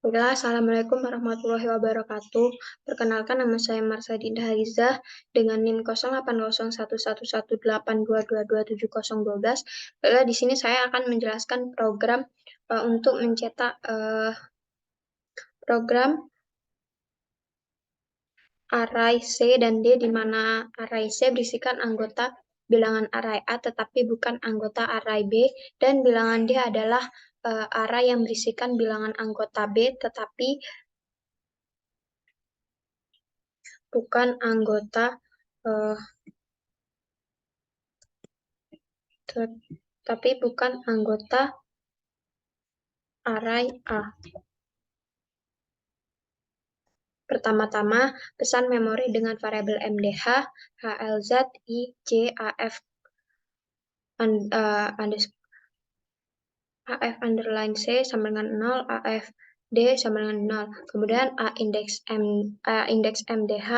Baiklah, Assalamualaikum warahmatullahi wabarakatuh. Perkenalkan, nama saya Marsadinda Harizah dengan NIM 0801111822270012. Baiklah, di sini saya akan menjelaskan program untuk mencetak program array C dan D, di mana array C berisikan anggota bilangan array A tetapi bukan anggota array B, dan bilangan D adalah array yang berisikan bilangan anggota B tetapi bukan anggota eh, tapi bukan anggota array A. Pertama-tama, pesan memori dengan variabel MDH, HLZ, I, J, AF, AF underline C sama dengan 0, AF D sama dengan 0. Kemudian A indeks MDH,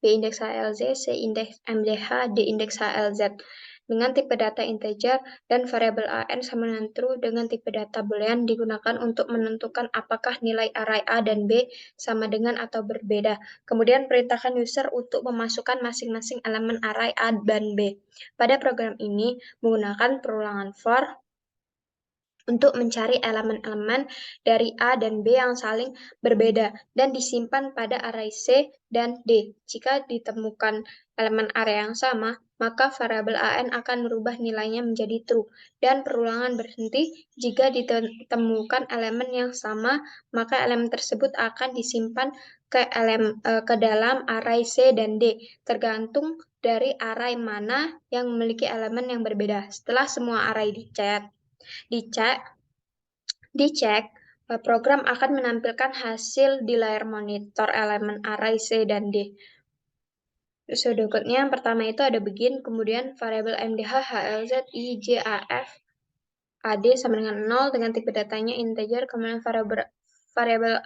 B indeks HLZ, C indeks MDH, D indeks HLZ dengan tipe data integer, dan variabel AN sama dengan true dengan tipe data boolean digunakan untuk menentukan apakah nilai array A dan B sama dengan atau berbeda. Kemudian perintahkan user untuk memasukkan masing-masing elemen array A dan B. Pada program ini menggunakan perulangan for untuk mencari elemen-elemen dari A dan B yang saling berbeda dan disimpan pada array C dan D. Jika ditemukan elemen array yang sama, maka variabel AN akan merubah nilainya menjadi true, dan perulangan berhenti jika ditemukan elemen yang sama, maka elemen tersebut akan disimpan ke dalam array C dan D, tergantung dari array mana yang memiliki elemen yang berbeda. Setelah semua array dicek, program akan menampilkan hasil di layar monitor elemen array C dan D. So, berikutnya yang pertama itu ada begin, kemudian variabel MDH, HLZ, I, J, AF, AD sama dengan 0 dengan tipe datanya integer, kemudian variabel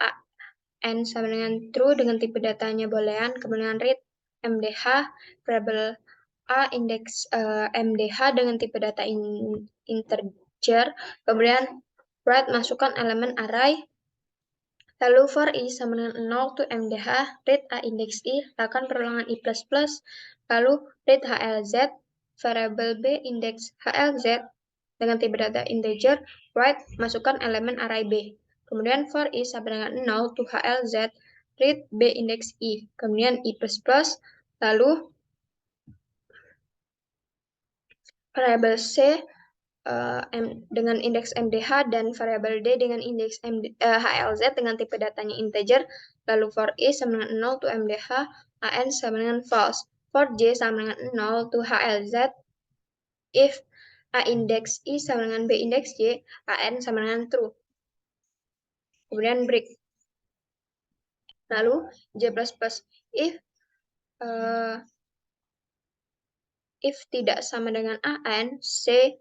AN sama dengan true dengan tipe datanya boolean, kemudian read MDH, variabel A indeks MDH dengan tipe data integer, kemudian write masukkan elemen array, lalu for I sama dengan 0 to MDH, read A indeks I, lakukan perulangan I++, lalu read HLZ, variabel B indeks HLZ dengan tipe data integer, write masukkan elemen array B. Kemudian for I sama dengan 0 to HLZ, read B indeks I, kemudian I++, lalu variabel C dengan indeks MDH dan variabel D dengan indeks HLZ dengan tipe datanya integer, lalu for I sama dengan 0 to MDH, AN sama dengan false, for J sama dengan 0 to HLZ, if A indeks I sama dengan B indeks J, AN sama dengan true. Kemudian break. Lalu J++ if tidak sama dengan AN, C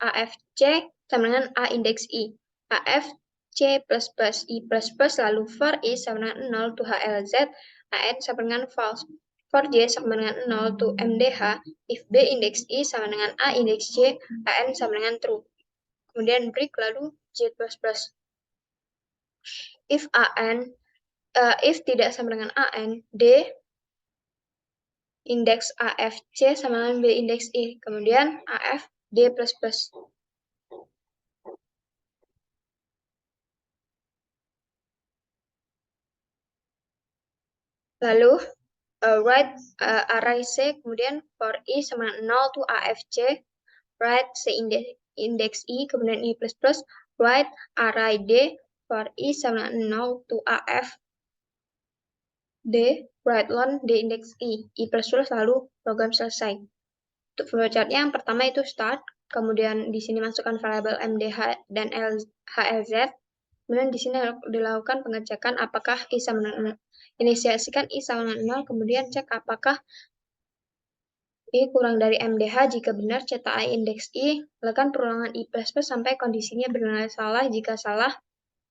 AFC sama dengan A indeks I. AFC I++ lalu for I sama dengan 0 to HLZ, AN sama dengan false. For J sama dengan 0 to MDH, if B indeks I sama dengan A indeks J, AN sama dengan true. Kemudian break lalu J++. If tidak sama dengan AN, D indeks AFC sama dengan B indeks I. Kemudian AF D++. Lalu write array C, kemudian for I sama 0 to AFC, write C indeks I, kemudian I++, write array D, for I sama 0 to AF D, write lon D indeks I++, lalu program selesai. Untuk flowchartnya yang pertama itu start, kemudian di sini masukkan variabel MDH dan HLZ, kemudian di sini dilakukan pengecekan apakah I sama dengan inisiasikan I sama dengan 0, kemudian cek apakah I kurang dari MDH. Jika benar, cetak I indeks I, lakukan perulangan I++ sampai kondisinya benar salah. Jika salah,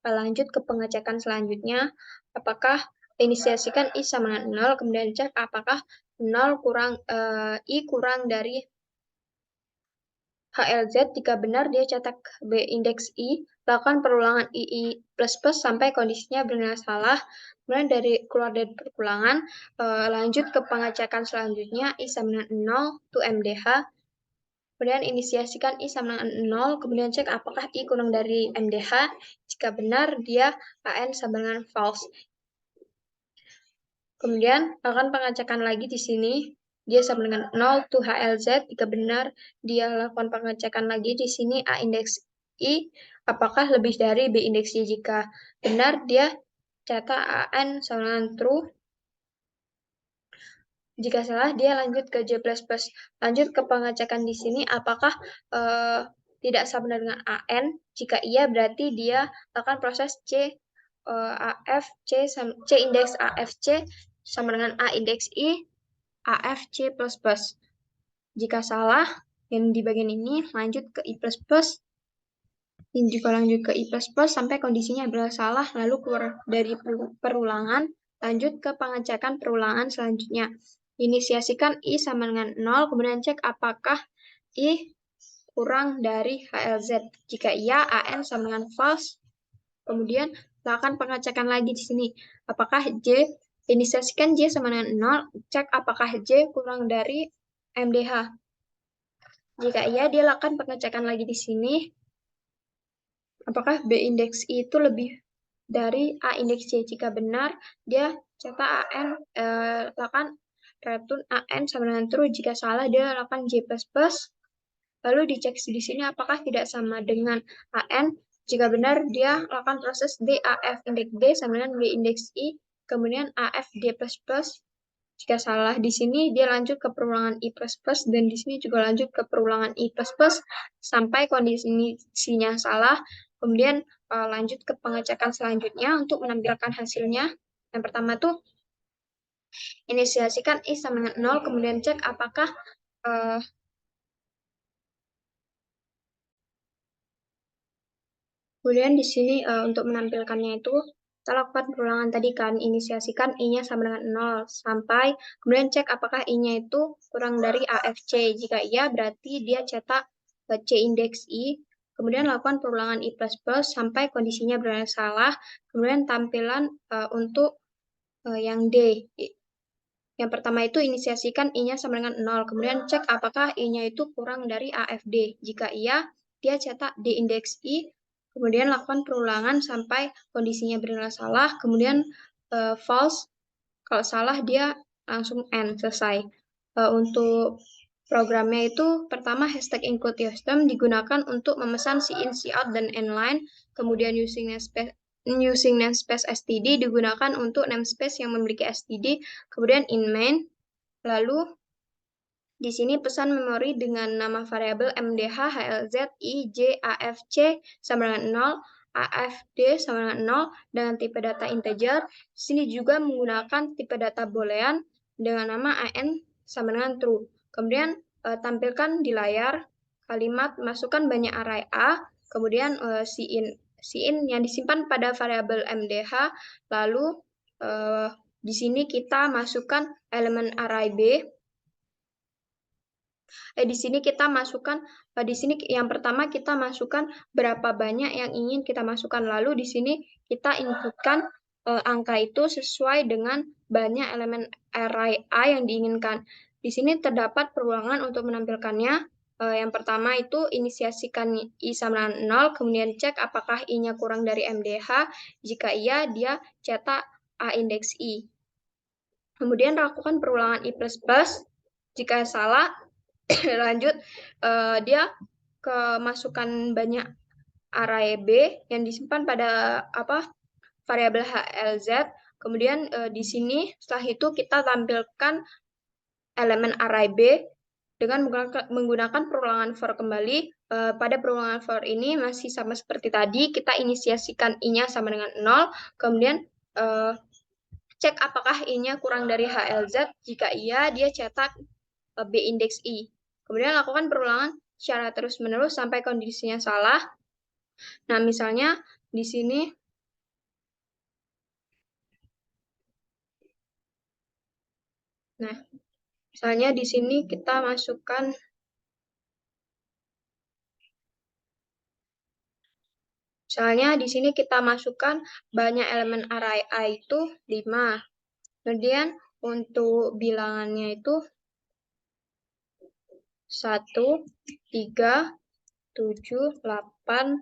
lanjut ke pengecekan selanjutnya, apakah inisiasikan I sama dengan 0, kemudian cek apakah 0 I kurang dari HLZ, jika benar dia cetak B indeks I, lakukan perulangan II plus sampai kondisinya benar salah. Kemudian keluar dari perulangan, lanjut ke pengecekan selanjutnya I sama dengan 0 to MDH. Kemudian inisiasikan I sama dengan 0, kemudian cek apakah I kurang dari MDH. Jika benar, dia AN sama dengan false. Kemudian lakukan pengecekan lagi di sini. Dia sama dengan 0 to HLZ. Jika benar, dia lakukan pengecekan lagi di sini A indeks I. Apakah lebih dari B indeks Y? Jika benar, dia cetak AN sama dengan true. Jika salah, dia lanjut ke J++. Lanjut ke pengecekan di sini, apakah tidak sama dengan AN? Jika iya, berarti dia akan proses C indeks AFC sama dengan A indeks I, AFC++. Jika salah, yang di bagian ini lanjut ke I++. Dan juga lanjut ke I++ sampai kondisinya adalah salah, lalu keluar dari perulangan, lanjut ke pengecekan perulangan selanjutnya. Inisiasikan I sama dengan 0, kemudian cek apakah I kurang dari HLZ. Jika iya, AN sama dengan false. Kemudian lakukan pengecekan lagi di sini. Apakah inisiasikan J sama dengan 0, cek apakah J kurang dari MDH. Jika iya, dia lakukan pengecekan lagi di sini. Apakah B indeks I itu lebih dari A indeks Y? Jika benar, dia cetak AN, lakukan return AN sama dengan true. Jika salah, dia lakukan J++. Lalu dicek di sini apakah tidak sama dengan AN. Jika benar, dia lakukan proses DAF indeks D sama dengan B indeks I, kemudian AF D++. Jika salah di sini, dia lanjut ke perulangan I++, dan di sini juga lanjut ke perulangan I++, sampai kondisinya salah. Kemudian lanjut ke pengecekan selanjutnya untuk menampilkan hasilnya. Yang pertama tuh, inisiasikan I sama dengan 0, kemudian cek apakah kemudian di sini untuk menampilkannya itu, kita lakukan perulangan tadi kan, inisiasikan I-nya sama dengan 0, sampai kemudian cek apakah I-nya itu kurang dari AFC. Jika iya, berarti dia cetak C indeks I, kemudian lakukan perulangan I++ sampai kondisinya benar salah, kemudian tampilan untuk yang D. Yang pertama itu inisiasikan I-nya sama dengan 0, kemudian cek apakah I-nya itu kurang dari AFD. Jika iya, dia cetak D indeks I, kemudian lakukan perulangan sampai kondisinya benar salah, kemudian false. Kalau salah, dia langsung end, selesai. Untuk programnya itu, pertama hashtag include custom digunakan untuk memesan in, out, dan inline, kemudian using namespace std digunakan untuk namespace yang memiliki std, kemudian in main, lalu di sini pesan memori dengan nama variabel mdh, hlz, i, j, afc sama dengan 0, afd sama dengan 0 dengan tipe data integer. Di sini juga menggunakan tipe data boolean dengan nama an sama dengan true. Kemudian tampilkan di layar kalimat masukkan banyak array a, kemudian cin yang disimpan pada variabel mdh, lalu di sini kita masukkan elemen array b. Di sini kita masukkan, di sini yang pertama kita masukkan berapa banyak yang ingin kita masukkan. Lalu di sini kita inputkan angka itu sesuai dengan banyak elemen array A yang diinginkan. Di sini terdapat perulangan untuk menampilkannya. Yang pertama itu inisiasikan I sama dengan 0, kemudian cek apakah I-nya kurang dari MDH. Jika iya, dia cetak A indeks I. Kemudian lakukan perulangan I++. Jika salah, lanjut dia kemasukan banyak array B yang disimpan pada variabel HLZ. Kemudian di sini setelah itu kita tampilkan elemen array B dengan menggunakan perulangan for kembali. Pada perulangan for ini masih sama seperti tadi, kita inisiasikan I-nya sama dengan 0, kemudian cek apakah I-nya kurang dari HLZ. Jika iya, dia cetak B indeks I. Kemudian lakukan perulangan secara terus-menerus sampai kondisinya salah. Nah, misalnya di sini, nah, misalnya di sini kita masukkan Misalnya di sini kita masukkan banyak elemen array A itu 5. Kemudian untuk bilangannya itu 1, 3, 7, 8,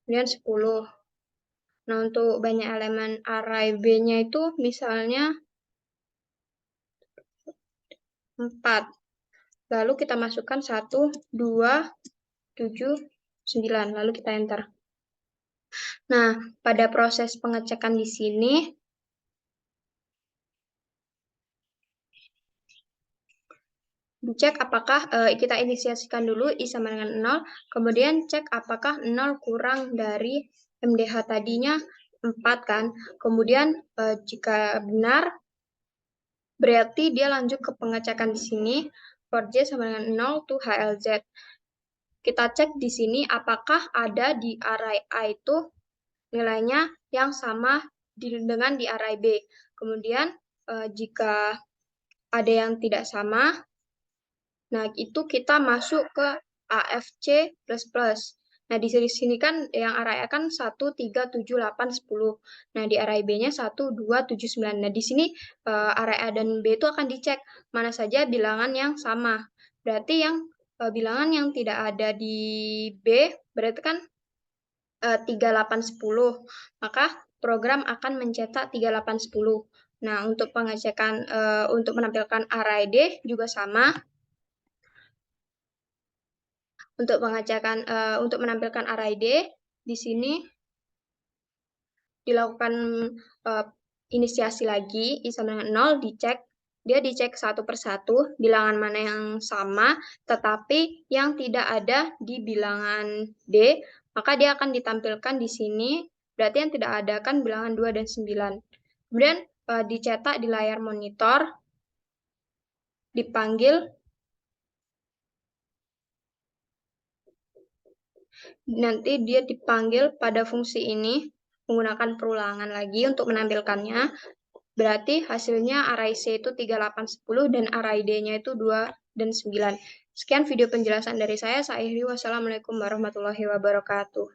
kemudian 10. Nah, untuk banyak elemen array B-nya itu misalnya 4. Lalu kita masukkan 1, 2, 7, 9. Lalu kita enter. Nah, pada proses pengecekan di sini, dicek apakah kita inisiasikan dulu I sama dengan 0, kemudian cek apakah 0 kurang dari MDH tadinya 4 kan. Kemudian jika benar, berarti dia lanjut ke pengecekan di sini, for J sama dengan 0 to HLZ. Kita cek di sini apakah ada di array A itu nilainya yang sama dengan di array B. Kemudian jika ada yang tidak sama, nah itu kita masuk ke AFC++. Nah di sini kan yang array A kan 1, 3, 7, 8, 10. Nah di array B-nya 1, 2, 7, 9. Nah di sini array A dan B itu akan dicek mana saja bilangan yang sama. Berarti yang bilangan yang tidak ada di B berarti kan 3, 8, 10. Maka program akan mencetak 3, 8, 10. Nah, untuk pengecekan untuk menampilkan array D juga sama. Untuk pengecekan untuk menampilkan array D di sini dilakukan inisiasi lagi I sama dengan 0, dicek. Dia dicek satu persatu bilangan mana yang sama, tetapi yang tidak ada di bilangan D, maka dia akan ditampilkan di sini. Berarti yang tidak ada kan bilangan 2 dan 9. Kemudian dicetak di layar monitor, dipanggil, nanti dia dipanggil pada fungsi ini, menggunakan perulangan lagi untuk menampilkannya. Berarti hasilnya array C itu 3, 8, 10 dan array D-nya itu 2 dan 9. Sekian video penjelasan dari saya. Saya Akhiri. Wassalamualaikum warahmatullahi wabarakatuh.